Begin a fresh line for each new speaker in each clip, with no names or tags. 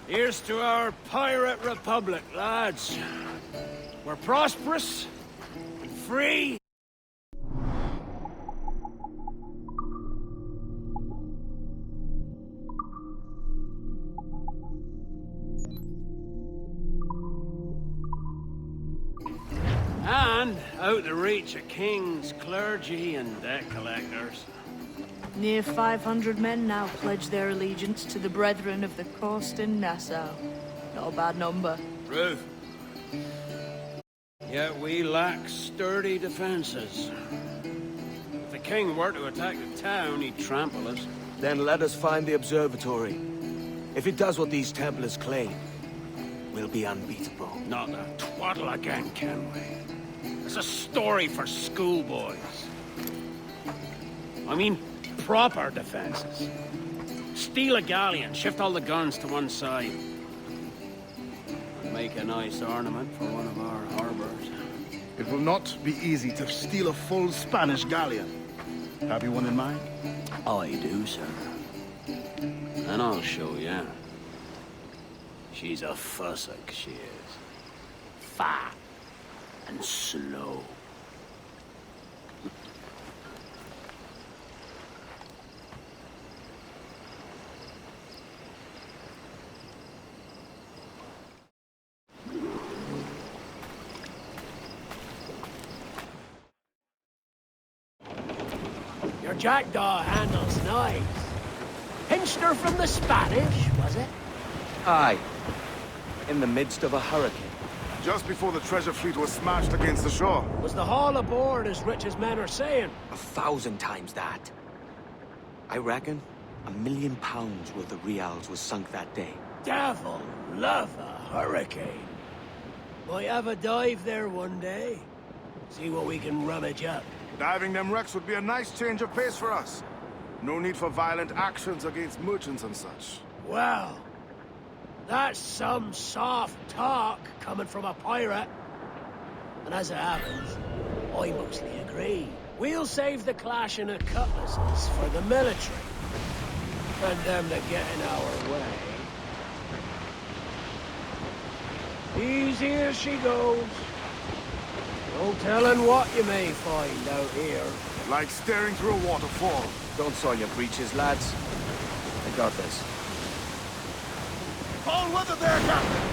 Here's to our pirate republic, lads. We're prosperous, and free. And out the reach of kings, clergy, and debt collectors.
Near 500 men now pledge their allegiance to the Brethren of the Coast in Nassau. Not a bad number.
Truth. Yet we lack sturdy defenses. If the king were to attack the town, he'd trample us.
Then let us find the observatory. If it does what these Templars claim, we'll be unbeatable.
Not a twaddle again, can we? It's a story for schoolboys. I mean, proper defenses. Steal a galleon, shift all the guns to one side. And make a nice ornament for one of our harbors.
It will not be easy to steal a full Spanish galleon. Have you one in mind?
I do, sir. And I'll show you. She's a fussock, she is. Fat and slow. Your jackdaw handles nice. Pinched her from the Spanish, was it?
Aye. In the midst of a hurricane.
Just before the treasure fleet was smashed against the shore.
Was the haul aboard as rich as men are saying?
1,000 times that. I reckon £1 million worth of reals was sunk that day.
Devil love a hurricane. Might have a dive there one day. See what we can rummage up.
Diving them wrecks would be a nice change of pace for us. No need for violent actions against merchants and such.
Well, that's some soft talk coming from a pirate. And as it happens, I mostly agree. We'll save the clashing of cutlasses for the military. And them that get in our way. Easy as she goes. No telling what you may find out here.
Like staring through a waterfall.
Don't soil your breeches, lads. I got this.
All weather there, Captain!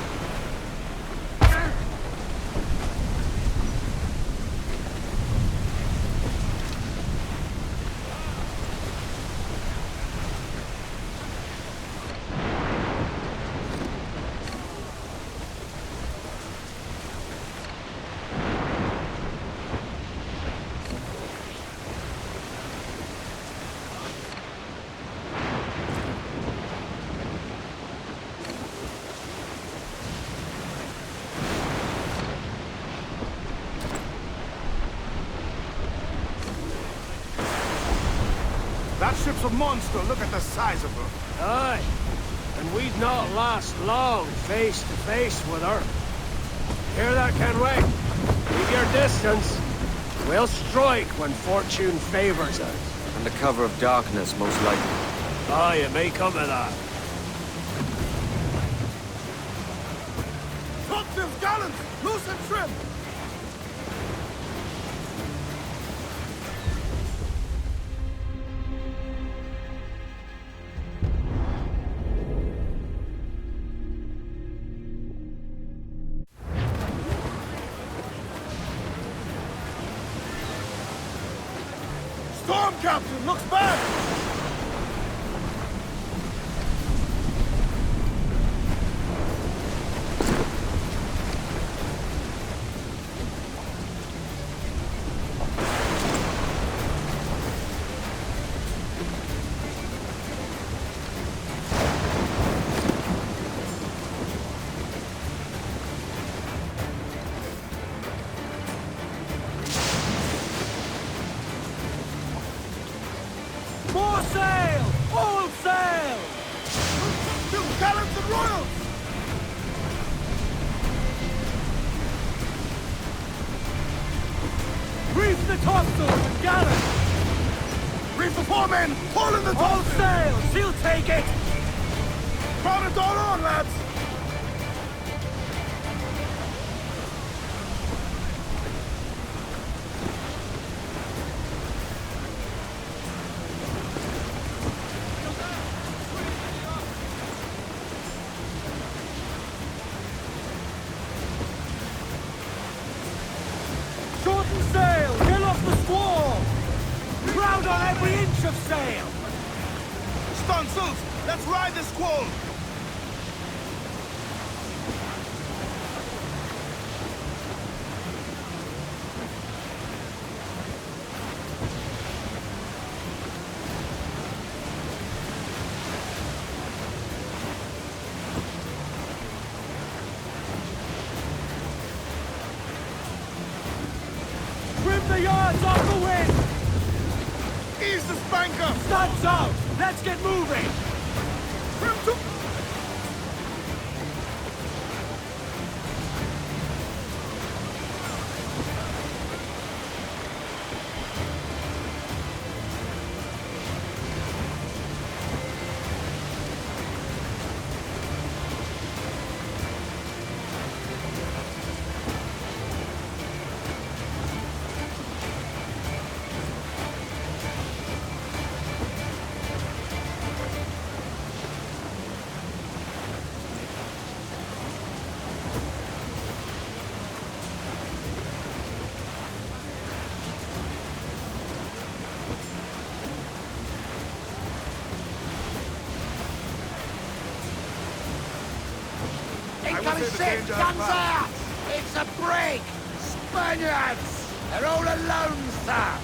That ship's a monster. Look at the size of her.
Aye. And we'd not last long face to face with her. Hear that, Kenway? Keep your distance. We'll strike when fortune favors us.
Under cover of darkness, most likely.
Aye, it may come to that.
Topsails, gallants! Loose and trim! Storm, Captain! Looks bad!
More sail! All sail!
Gallants and royals!
Reef the topsails and gallants!
Reef the foremen! Haul in the
All
topsail!
sail! She'll take it!
Crowd it all on, lads!
Shorten sail! Get off the squall! Crowd on every inch of sail!
Stunsels, let's ride the squall!
Trim the yards off the wind!
Ease the spanker!
Stunts out! Let's get moving!
Trim to...
Incoming ship! Guns out! It's a brig! Spaniards! They're all alone, sir!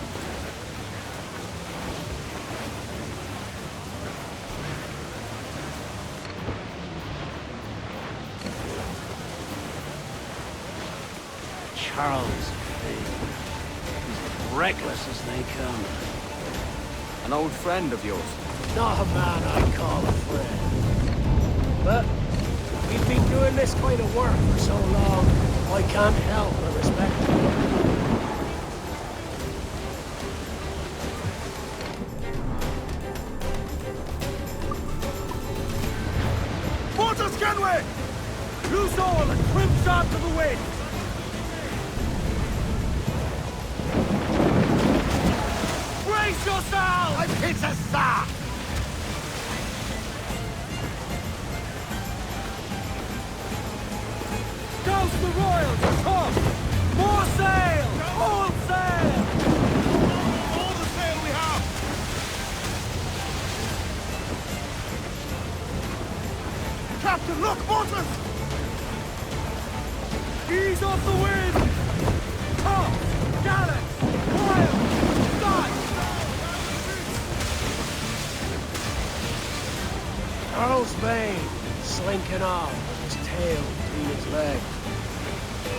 Charles He's reckless as they come.
An old friend of yours.
Not a man I call a friend. But we've been doing this kind of work for so long, I can't help but respect him.
Porter Scanway!
Loose all and trim sharp to the wind! Brace yourself! I'm Peter Star! Douse the royals! Come! More sail! All sail!
All the sail we have! Captain, look, Porters!
Ease off the wind! Tops! Gallants! Royals! Guns! Charles Vane, slinking off with his tail between his legs.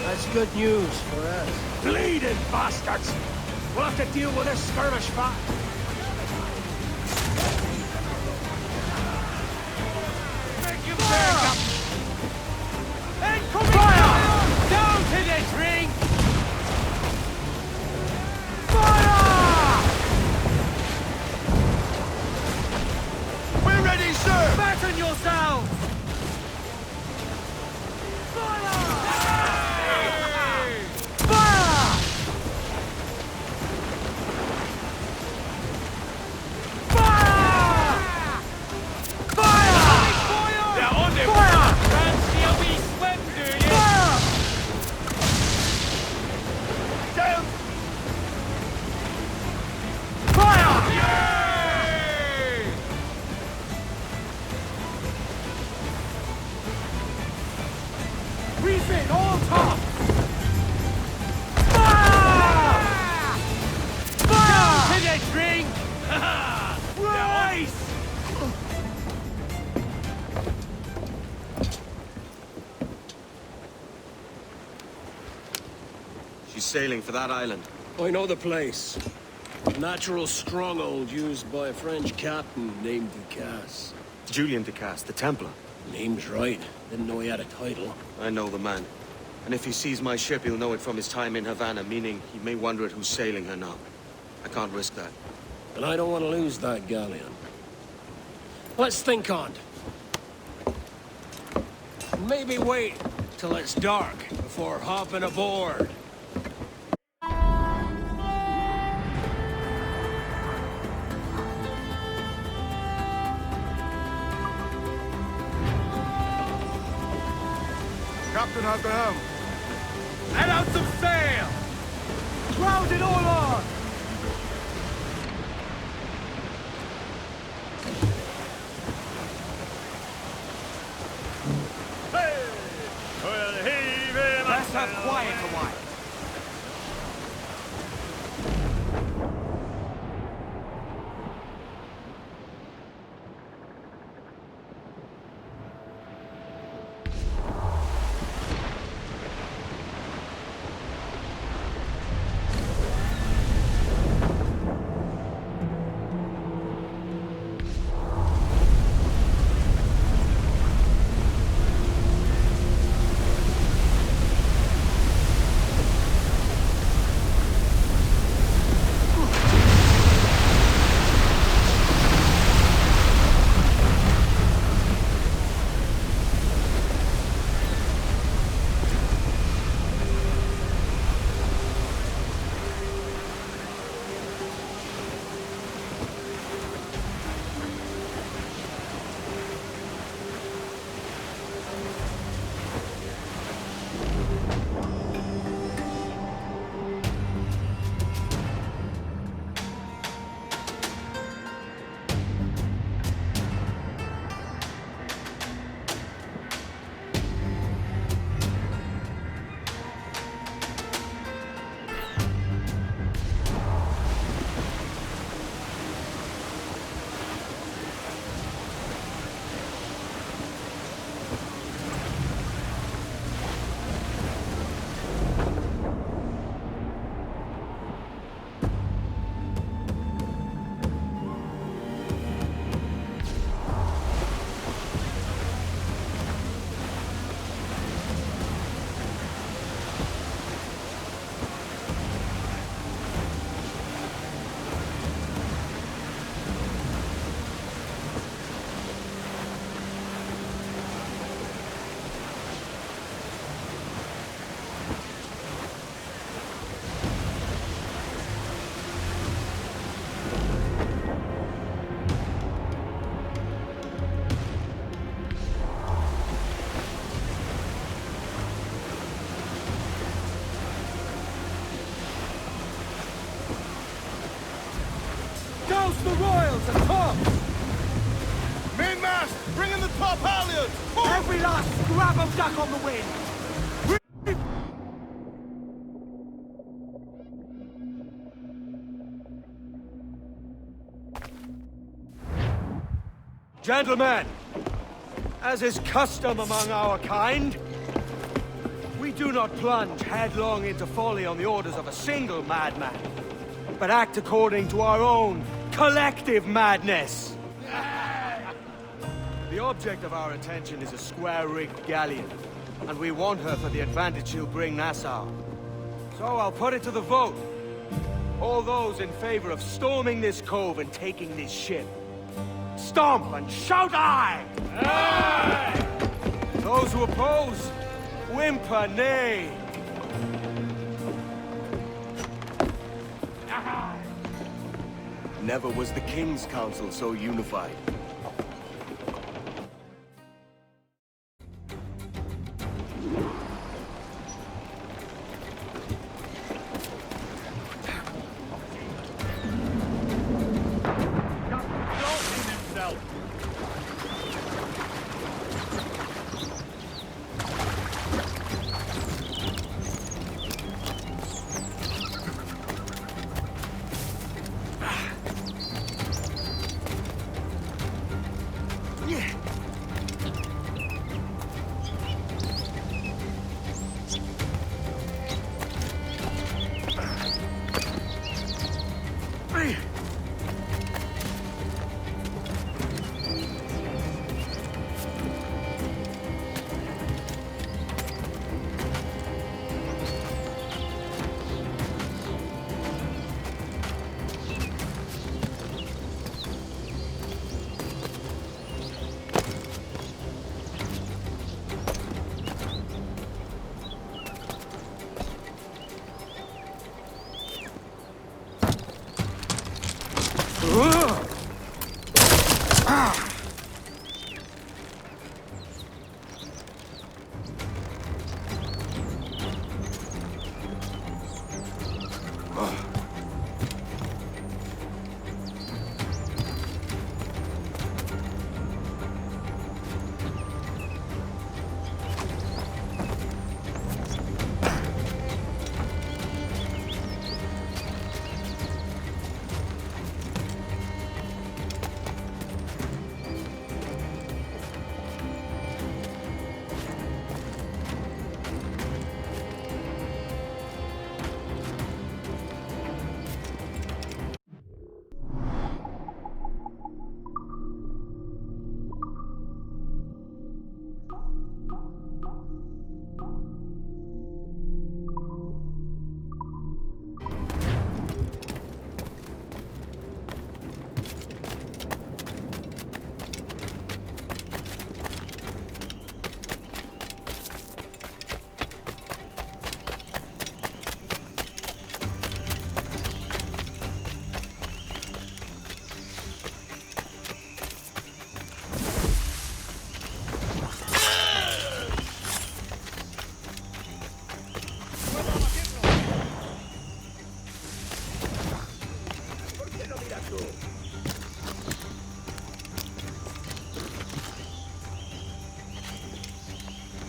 That's good news for us. Bleeding bastards! We'll have to deal with this skirmish fast. Fire! Incoming! Fire! Down to the drink! Fire!
We're ready, sir!
Batten yourselves! Fire! Fire! Fire! Fire! They're on their fire! Fancy a wee swim, do you? Fire!
Down!
Fire!
Yay!
Refit all tops! Fire! Fire! Down to the drink! Race!
She's sailing for that island.
I know the place. A natural stronghold used by a French captain named Ducasse.
Julian Ducasse, the Templar.
Name's right. Didn't know he had a title.
I know the man. And if he sees my ship, he'll know it from his time in Havana, meaning he may wonder at who's sailing her now. I can't risk that.
And I don't want to lose that galleon. Let's think on it. maybe wait till it's dark before hopping aboard.
Captain has the helm.
Let out some sail! Crowd it all on! Let's have quiet a while. Douse the royals and tops!
Mainmast, bring in the top halyards!
Every last scrap of duck on the wind! Gentlemen, as is custom among our kind, we do not plunge headlong into folly on the orders of a single madman, but act according to our own collective madness. The object of our attention is a square-rigged galleon, and we want her for the advantage she'll bring Nassau. So I'll put it to the vote. All those in favor of storming this cove and taking this ship, stomp and shout aye! Aye! Those who oppose, whimper nay.
Never was the King's Council so unified.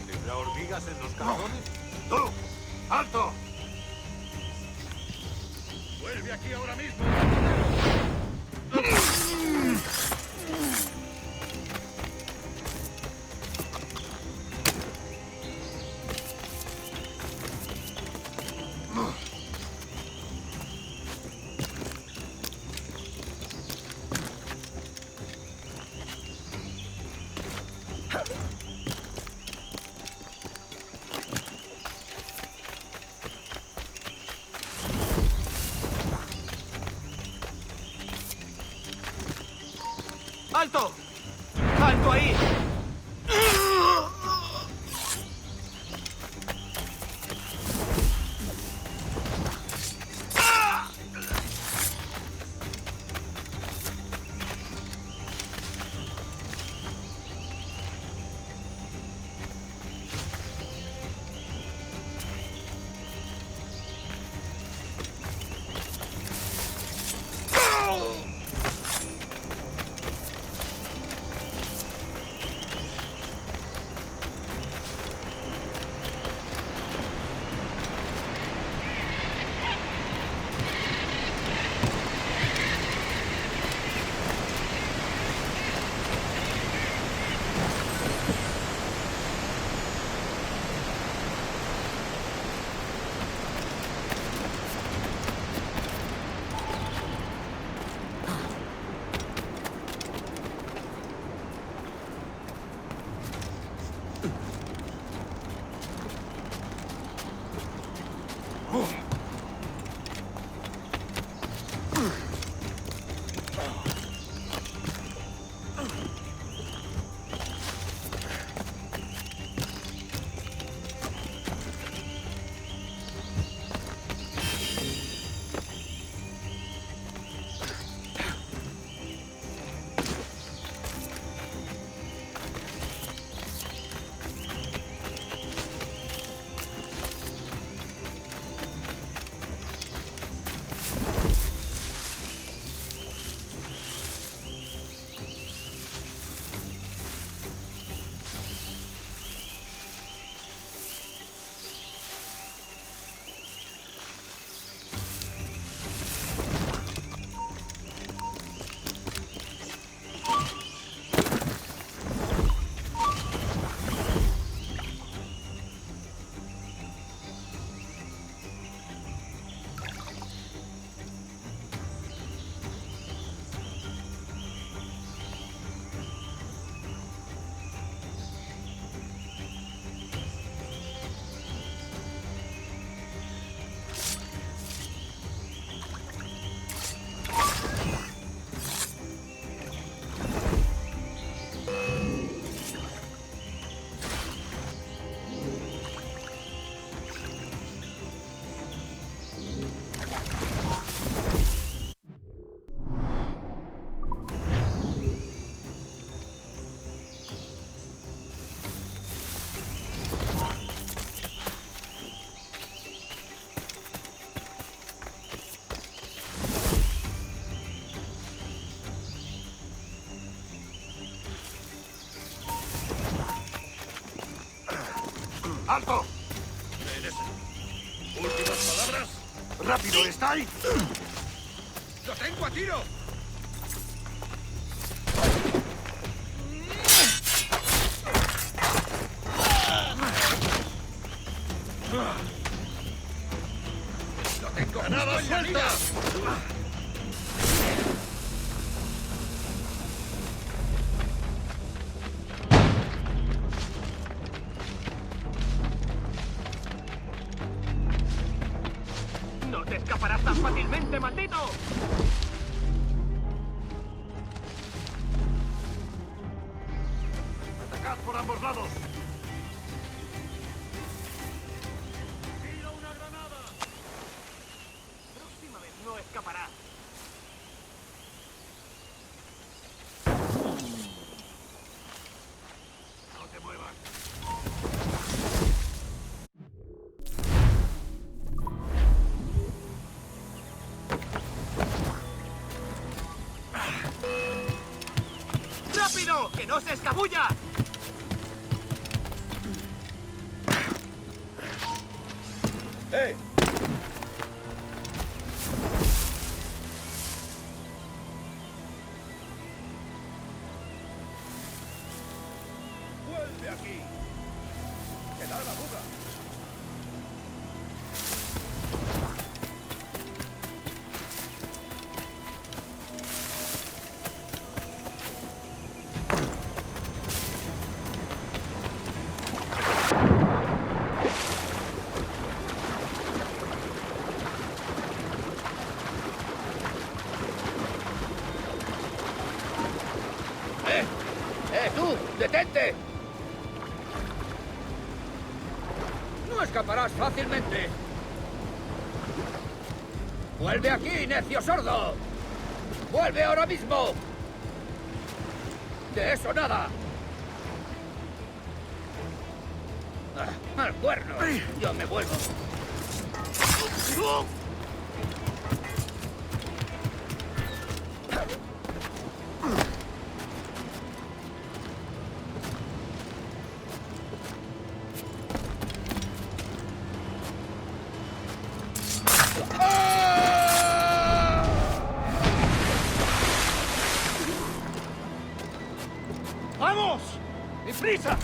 ¿Tendrá hormigas en los cajones?
¡Tú! ¡Alto!
¡Vuelve aquí ahora mismo!
¡Alto! ¡Alto ahí!
¡Alto!
¿Últimas palabras?
¡Rápido, está ahí!
¡Lo tengo a tiro! ¡Lo tengo! ¡Granada suelta!
¡No te escaparás tan fácilmente, maldito!
¡Atacad por ambos lados!
¡Tira una granada! Próxima vez no escaparás.
¡No te muevas!
¡Que no se escabulla!
¡Eh! ¡Vuelve aquí! ¡Que da la fuga! ¡Tú! ¡Detente! No escaparás fácilmente. ¡Vuelve aquí, necio sordo! ¡Vuelve ahora mismo! ¡De eso nada! ¡Al cuerno! Yo me vuelvo.
¡Vamos! ¡Deprisa!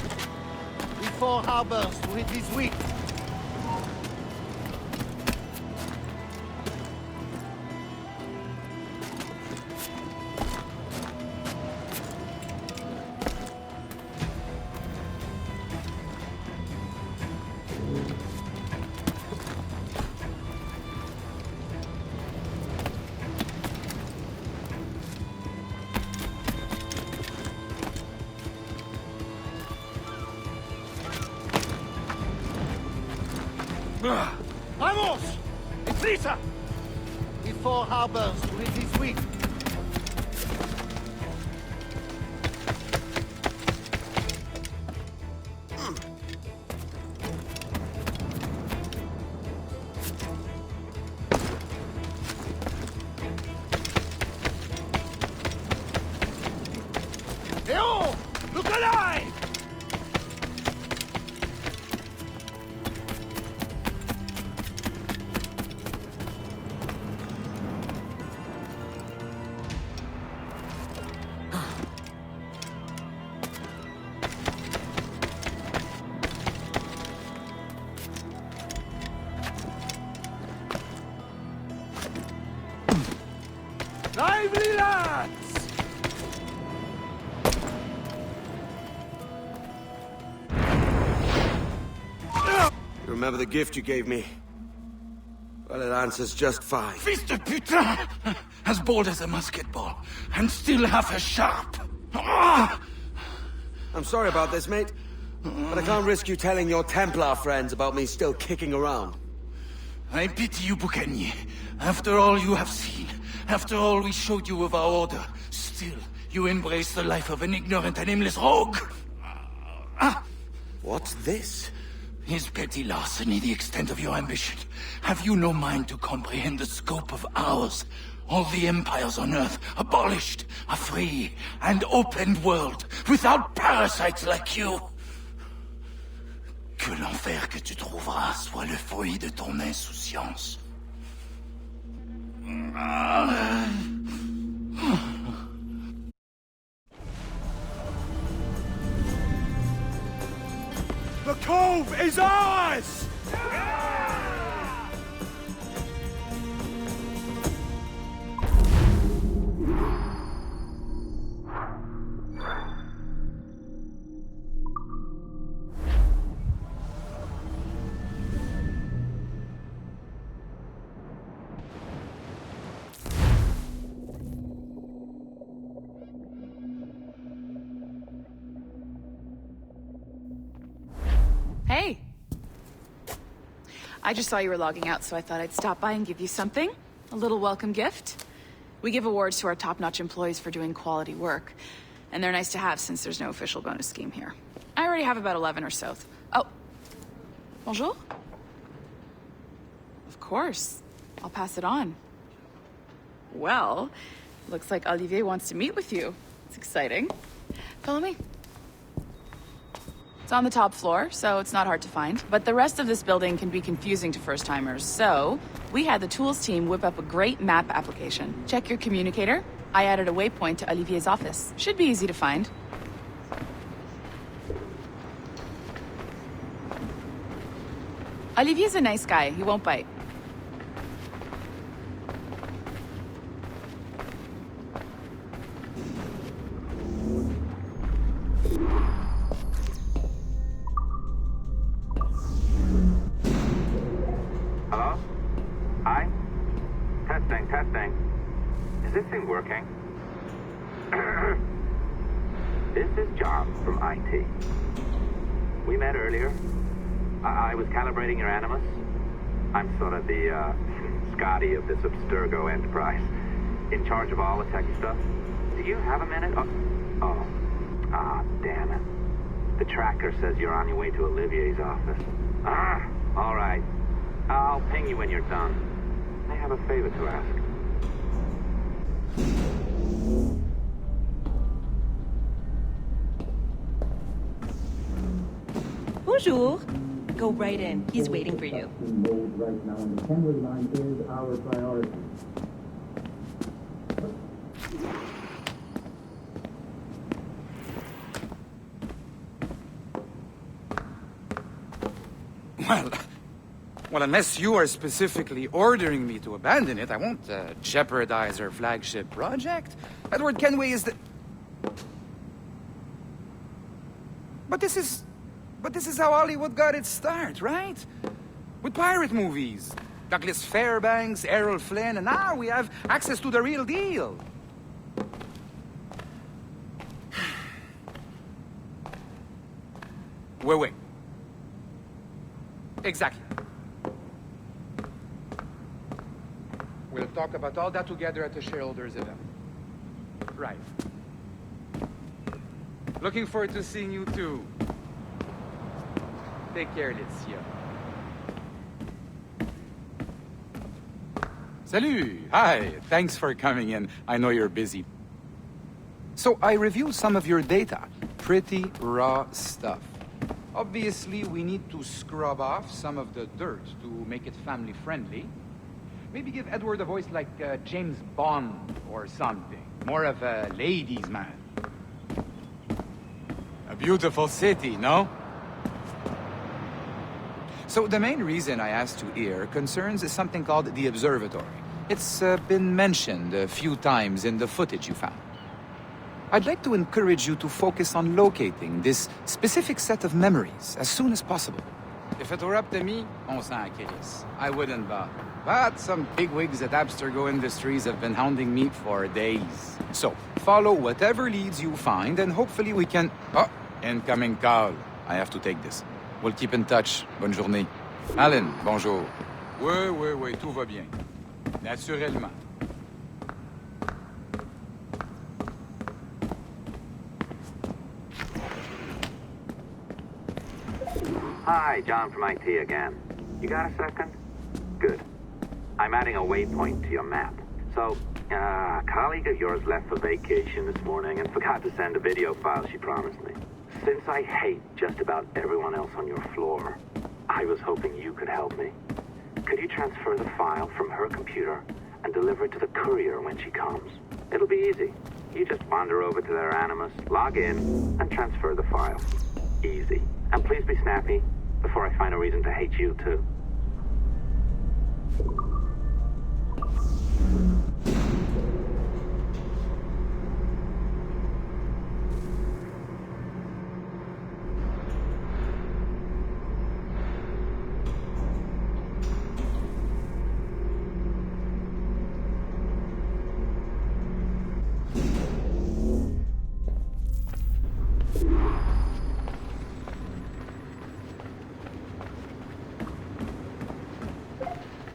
Before harbors with this week. ¡Vamos! ¡Deprisa! Before harbors with this week. Leo! Look alive! Lively, lads!
You remember the gift you gave me? Well, it answers just fine.
Fils de putain! As bold as a musket ball, and still half as sharp. Ah!
I'm sorry about this, mate. But I can't risk you telling your Templar friends about me still kicking around.
I pity you, Boucanier. After all you have seen, after all we showed you of our order, still you embrace the life of an ignorant and aimless rogue.
What's this?
Is petty larceny the extent of your ambition? Have you no mind to comprehend the scope of ours? All the empires on Earth abolished, a free and open world, without parasites like you. Que l'enfer que tu trouveras soit le fruit de ton insouciance.
The cove is ours!
Hey. I just saw you were logging out, so I thought I'd stop by and give you something. A little welcome gift. We give awards to our top-notch employees for doing quality work. And they're nice to have since there's no official bonus scheme here. I already have about 11 or so. Oh. Bonjour? Of course. I'll pass it on. Well, looks like Olivier wants to meet with you. It's exciting. Follow me. It's on the top floor, so it's not hard to find. But the rest of this building can be confusing to first-timers, so we had the tools team whip up a great map application. Check your communicator. I added a waypoint to Olivier's office. Should be easy to find. Olivier's a nice guy. He won't bite.
Hello? Hi? Testing. Is this thing working? This is John from IT. We met earlier. I was calibrating your Animus. I'm sort of the, Scotty of this Abstergo enterprise. In charge of all the tech stuff. Do you have a minute? Damn it. The tracker says you're on your way to Olivier's office. All right. I'll ping you when you're done. I have a favor to ask.
Bonjour. Go right in. He's waiting for you.
Right now, and the assembly line is our priority.
Well, unless you are specifically ordering me to abandon it, I won't jeopardize our flagship project. Edward Kenway is the... But this is how Hollywood got its start, right? With pirate movies. Douglas Fairbanks, Errol Flynn, and now we have access to the real deal. Wait. Exactly. We'll talk about all that together at the shareholders event. Right. Looking forward to seeing you too. Take care, Laetitia. Salut! Hi, thanks for coming in. I know you're busy. So I reviewed some of your data. Pretty raw stuff. Obviously, we need to scrub off some of the dirt to make it family-friendly. Maybe give Edward a voice like James Bond or something. More of a ladies' man. A beautiful city, no? So the main reason I asked you here concerns something called the Observatory. It's been mentioned a few times in the footage you found. I'd like to encourage you to focus on locating this specific set of memories as soon as possible. If it were up to me, on s'en crisse. I wouldn't bother. But some bigwigs at Abstergo Industries have been hounding me for days. So, follow whatever leads you find, and hopefully we can... Oh, incoming call. I have to take this. We'll keep in touch. Bonne journée. Alan, bonjour. Oui, tout va bien. Naturellement.
Hi, John from IT again. You got a second? Good. I'm adding a waypoint to your map. So, a colleague of yours left for vacation this morning and forgot to send a video file she promised me. Since I hate just about everyone else on your floor, I was hoping you could help me. Could you transfer the file from her computer and deliver it to the courier when she comes? It'll be easy. You just wander over to their Animus, log in, and transfer the file. Easy. And please be snappy before I find a reason to hate you too.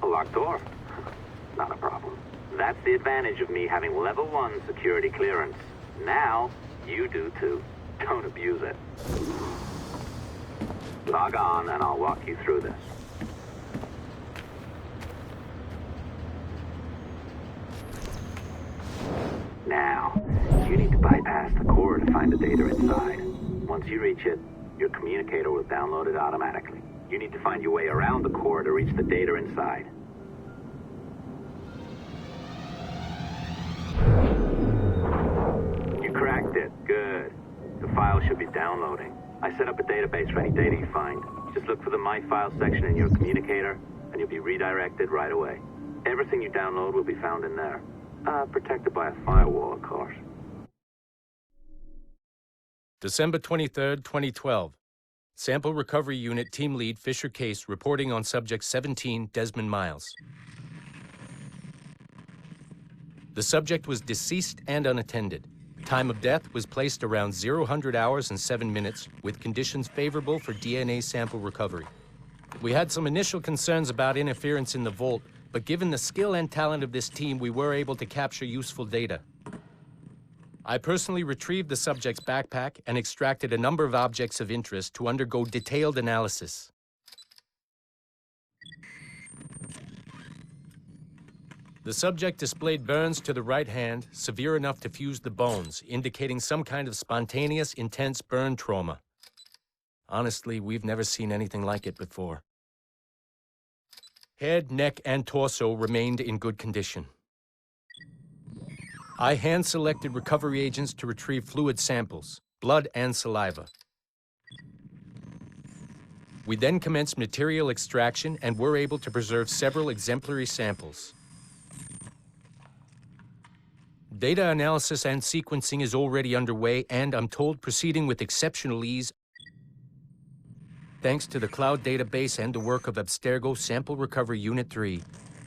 Locked door. Not a problem. That's the advantage of me having level 1 security clearance. Now, you do too. Don't abuse it. Log on and I'll walk you through this. Now, You need to bypass the core to find the data inside. Once you reach it, your communicator will download it automatically. You need to find your way around the core to reach the data inside. You cracked it. Good. The file should be downloading. I set up a database for any data you find. Just look for the My Files section in your communicator, and you'll be redirected right away. Everything you download will be found in there. Protected by a firewall, of course.
December 23rd, 2012. Sample Recovery Unit Team Lead Fisher Case reporting on Subject 17, Desmond Miles. The subject was deceased and unattended. Time of death was placed around 0000 hours and 7 minutes, with conditions favorable for DNA sample recovery. We had some initial concerns about interference in the vault, but given the skill and talent of this team, we were able to capture useful data. I personally retrieved the subject's backpack and extracted a number of objects of interest to undergo detailed analysis. The subject displayed burns to the right hand, severe enough to fuse the bones, indicating some kind of spontaneous, intense burn trauma. Honestly, we've never seen anything like it before. Head, neck, and torso remained in good condition. I hand-selected recovery agents to retrieve fluid samples, blood and saliva. We then commenced material extraction and were able to preserve several exemplary samples. Data analysis and sequencing is already underway, and I'm told proceeding with exceptional ease. Thanks to the cloud database and the work of Abstergo Sample Recovery Unit 3,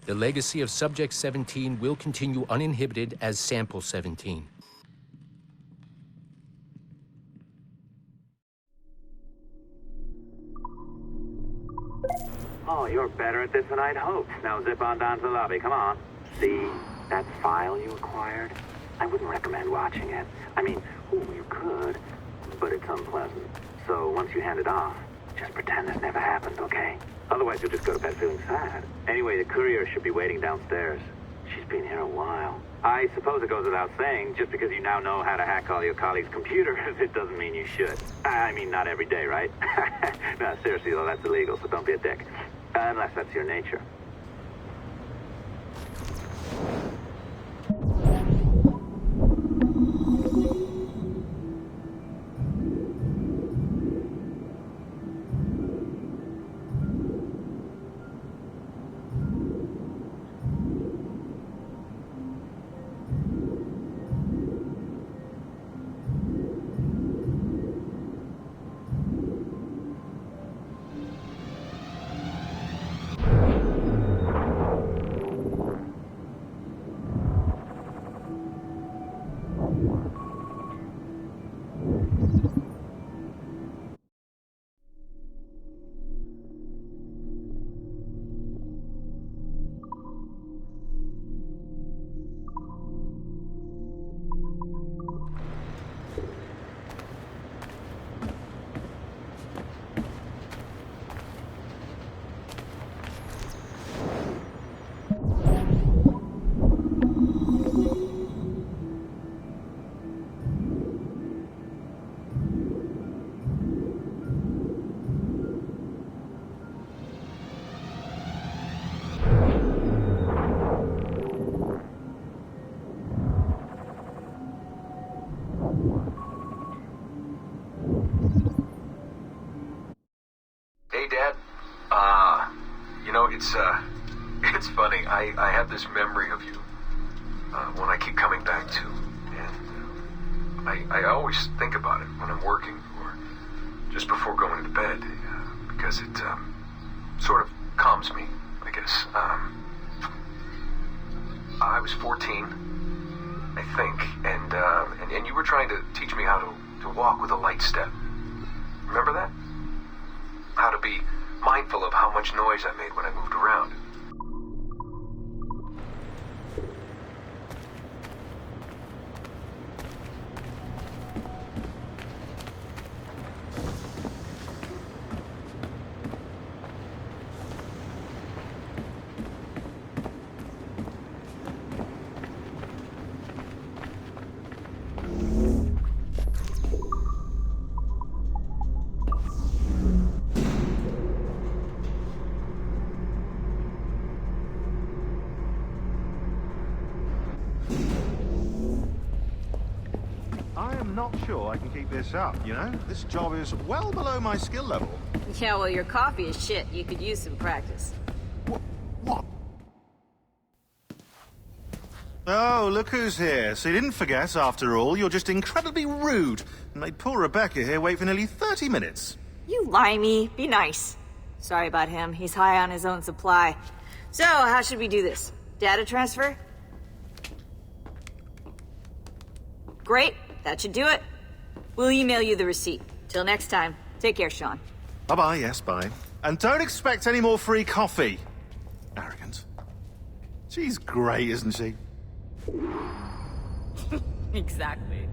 the legacy of Subject 17 will continue uninhibited as Sample 17.
Oh, you're better at this than I'd hoped. Now zip on down to the lobby. Come on. See that file you acquired? I wouldn't recommend watching it. I mean, you could, but it's unpleasant. So once you hand it off, just pretend this never happened, okay? Otherwise, you'll just go to bed feeling sad. Anyway, the courier should be waiting downstairs. She's been here a while. I suppose it goes without saying, just because you now know how to hack all your colleagues' computers, it doesn't mean you should. I mean, not every day, right? No, seriously, though, that's illegal, so don't be a dick. Unless that's your nature.
Hey, Dad. It's funny. I have this memory of you, one I keep coming back to. And I always think about it when I'm working or just before going to bed, because it sort of calms me, I guess. I was 14, I think, and you were trying to teach me how to walk with a light step. Remember that? How to be mindful of how much noise I made when I moved around.
not sure I can keep this up, you know? This job is well below my skill level.
Yeah, well, your coffee is shit. You could use some practice.
What? Oh, look who's here. So you didn't forget, after all. You're just incredibly rude. And made poor Rebecca here wait for nearly 30 minutes.
You limey. Be nice. Sorry about him. He's high on his own supply. So, how should we do this? Data transfer? Great. That should do it. We'll email you the receipt. Till next time. Take care, Sean.
Bye-bye, yes, bye. And don't expect any more free coffee. Arrogant. She's great, isn't she?
Exactly.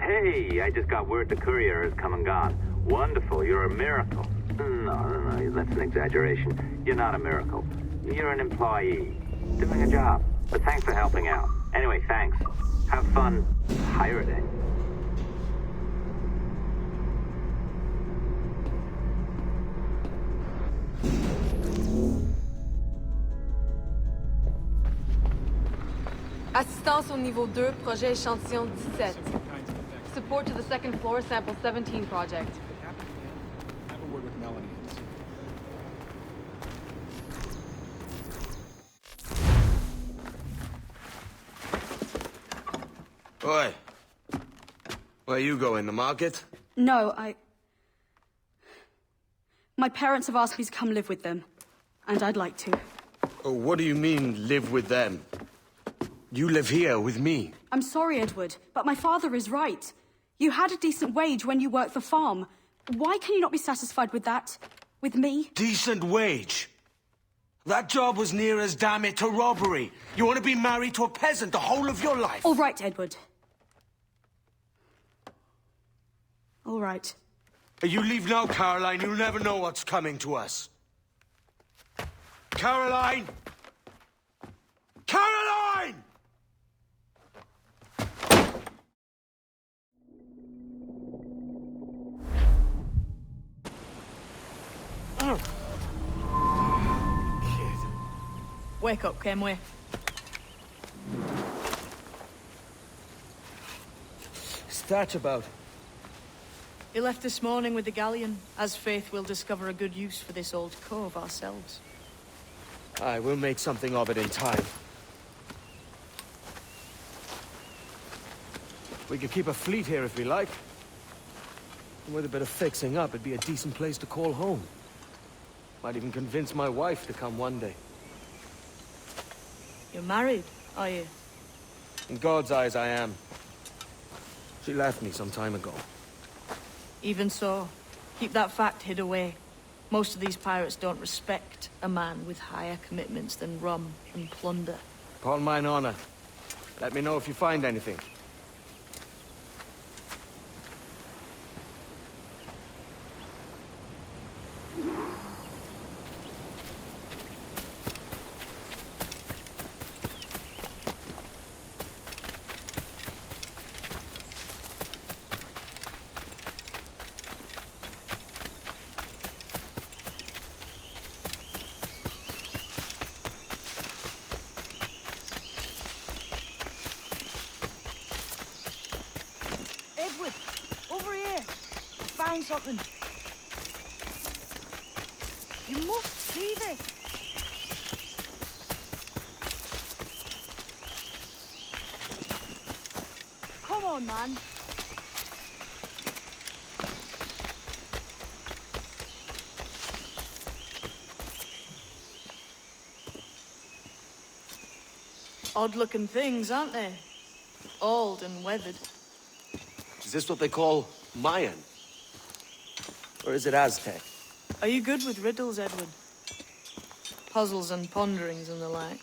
Hey, I just got word the courier has come and gone. Wonderful, you're a miracle. No, that's an exaggeration. You're not a miracle. You're an employee, doing a job. But thanks for helping out. Anyway, thanks. Have fun pirating.
Assistance au niveau 2, projet échantillon 17. Support to the second floor, sample 17 project.
Have a word with Melanie.
Oi. Where you going, the market?
No, my parents have asked me to come live with them, and I'd like to.
Oh, what do you mean, live with them? You live here with me.
I'm sorry, Edward, but my father is right. You had a decent wage when you worked the farm. Why can you not be satisfied with that? With me?
Decent wage? That job was near as, damn it, to robbery. You want to be married to a peasant the whole of your life?
All right, Edward. All right.
You leave now, Caroline. You'll never know what's coming to us. Caroline! Caroline!
Wake up, Kenway.
Thatch about?
He left this morning with the galleon. As faith, we'll discover a good use for this old cove ourselves.
Aye, we'll make something of it in time. We could keep a fleet here if we like. And with a bit of fixing up, it'd be a decent place to call home. Might even convince my wife to come one day.
You're married, are you?
In God's eyes, I am. She left me some time ago.
Even so, keep that fact hid away. Most of these pirates don't respect a man with higher commitments than rum and plunder.
Upon mine honor. Let me know if you find anything.
Edward, over here. Found something. You must see this. Come on, man. Odd-looking things, aren't they? Old and weathered.
Is this what they call Mayan? Or is it Aztec?
Are you good with riddles, Edward? Puzzles and ponderings and the like?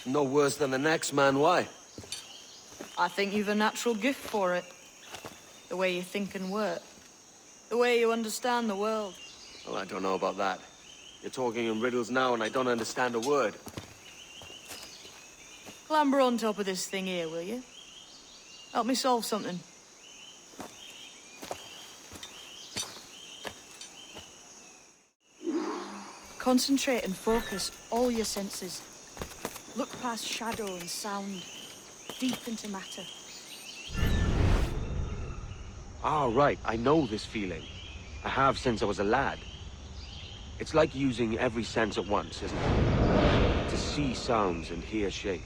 No worse than the next man, why?
I think you've a natural gift for it. The way you think and work. The way you understand the world.
Well, I don't know about that. You're talking in riddles now and I don't understand a word.
Clamber on top of this thing here, will you? Help me solve something. Concentrate and focus all your senses. Look past shadow and sound, deep into matter.
Ah, right. I know this feeling. I have since I was a lad. It's like using every sense at once, isn't it? To see sounds and hear shapes.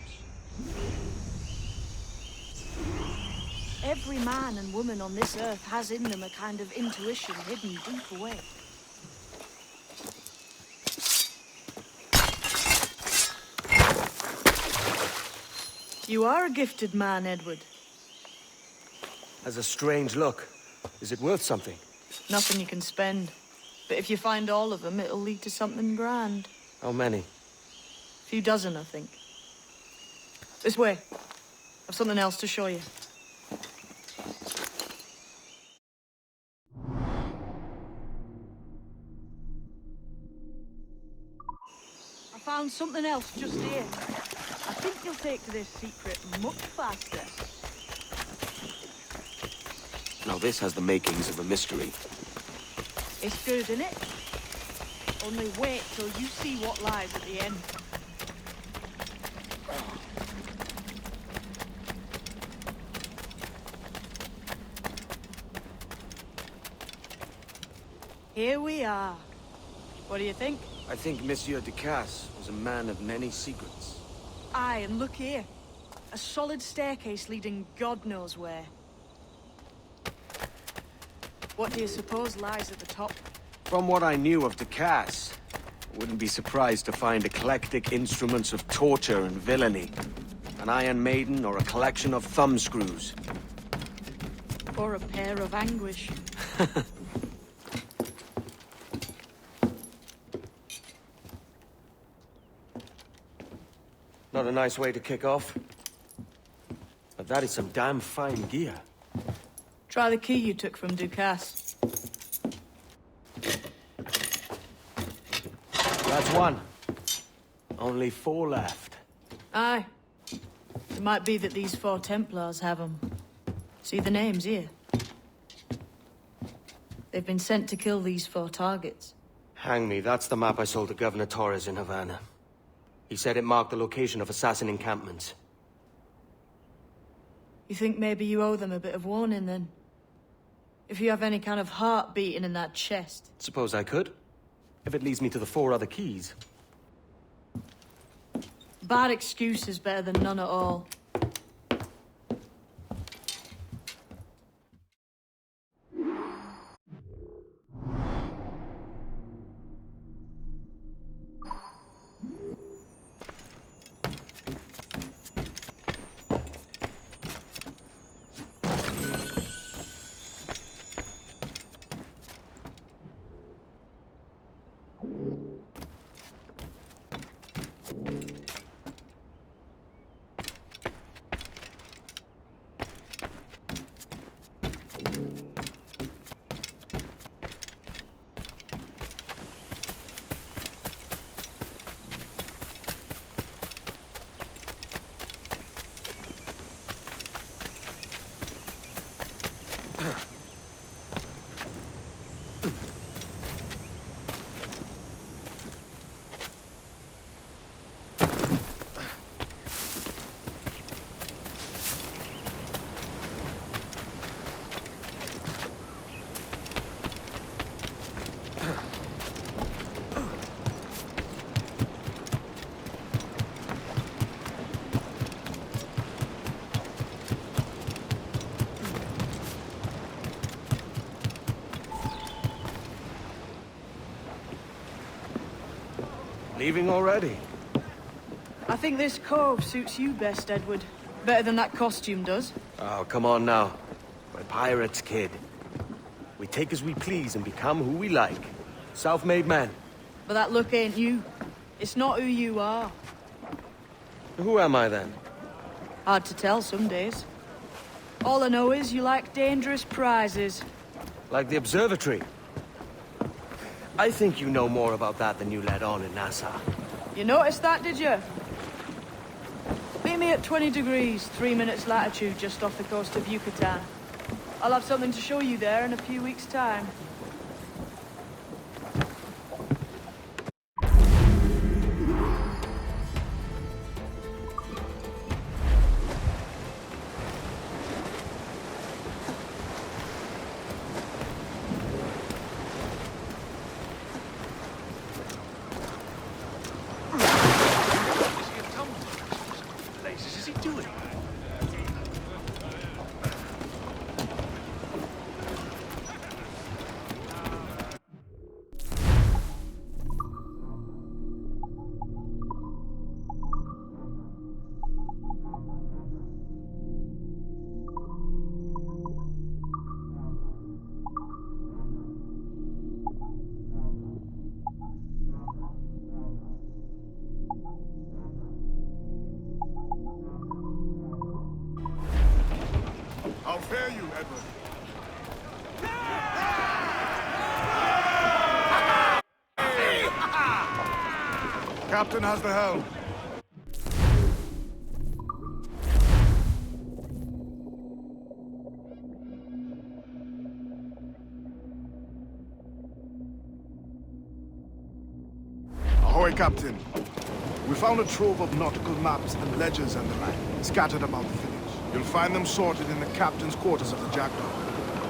Every man and woman on this earth has in them a kind of intuition hidden deep away. You are a gifted man, Edward.
Has a strange look. Is it worth something?
Nothing you can spend. But if you find all of them, it'll lead to something grand.
How many?
A few dozen, I think. This way. I've something else to show you. I found something else just here. I think you'll take to this secret much faster.
Now this has the makings of a mystery.
It's good, isn't it? Only wait till you see what lies at the end. Here we are. What do you think?
I think Monsieur Ducasse was a man of many secrets.
Aye, and look here. A solid staircase leading God knows where. What do you suppose lies at the top?
From what I knew of Ducasse, I wouldn't be surprised to find eclectic instruments of torture and villainy. An Iron Maiden or a collection of thumbscrews.
Or a pair of anguish.
Not a nice way to kick off. But that is some damn fine gear.
Try the key you took from Ducasse.
That's one. Only 4 left.
Aye. It might be that these 4 Templars have them. See the names here? They've been sent to kill these 4 targets.
Hang me, that's the map I sold to Governor Torres in Havana. He said it marked the location of assassin encampments.
You think maybe you owe them a bit of warning, then? If you have any kind of heart beating in that chest.
Suppose I could? If it leads me to the 4 other keys.
Bad excuse is better than none at all.
Leaving already?
I think this cove suits you best, Edward. Better than that costume does.
Oh, come on now. We're pirates, kid. We take as we please and become who we like. Self-made men.
But that look ain't you. It's not who you are.
Who am I, then?
Hard to tell some days. All I know is you like dangerous prizes.
Like the observatory. I think you know more about that than you let on in Nassau.
You noticed that, did you? Meet me at 20 degrees, 3 minutes latitude just off the coast of Yucatan. I'll have something to show you there in a few weeks' time.
Prepare you, Edward. Captain has the helm. Ahoy, Captain. We found a trove of nautical maps and ledgers and the like, scattered about the village. You'll find them sorted in the captain's quarters of the Jackdaw.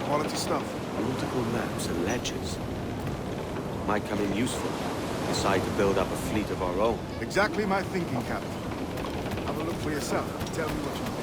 Quality stuff.
Nautical maps and ledgers. Might come in useful. Decide to build up a fleet of our own.
Exactly my thinking, Captain. Have a look for yourself. Tell me what you think.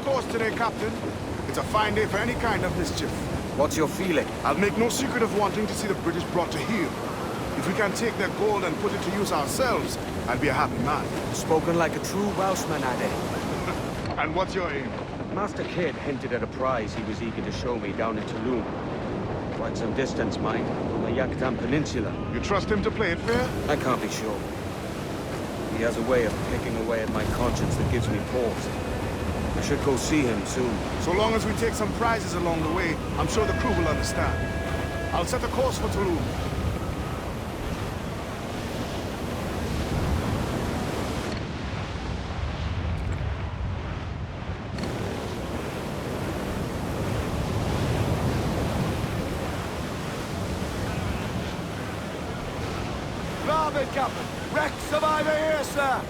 Course today, Captain. It's a fine day for any kind of mischief.
What's your feeling?
I'll make no secret of wanting to see the British brought to heel. If we can take their gold and put it to use ourselves, I'll be a happy man.
Spoken like a true Welshman, Ade.
And what's your aim?
Master Kidd hinted at a prize he was eager to show me down in Tulum. Quite some distance, mind, from the Yucatan Peninsula.
You trust him to play it fair?
I can't be sure. He has a way of picking away at my conscience that gives me pause. I should go see him soon.
So long as we take some prizes along the way, I'm sure the crew will understand. I'll set a course for Tulum.
Captain. Wreck survivor here, sir.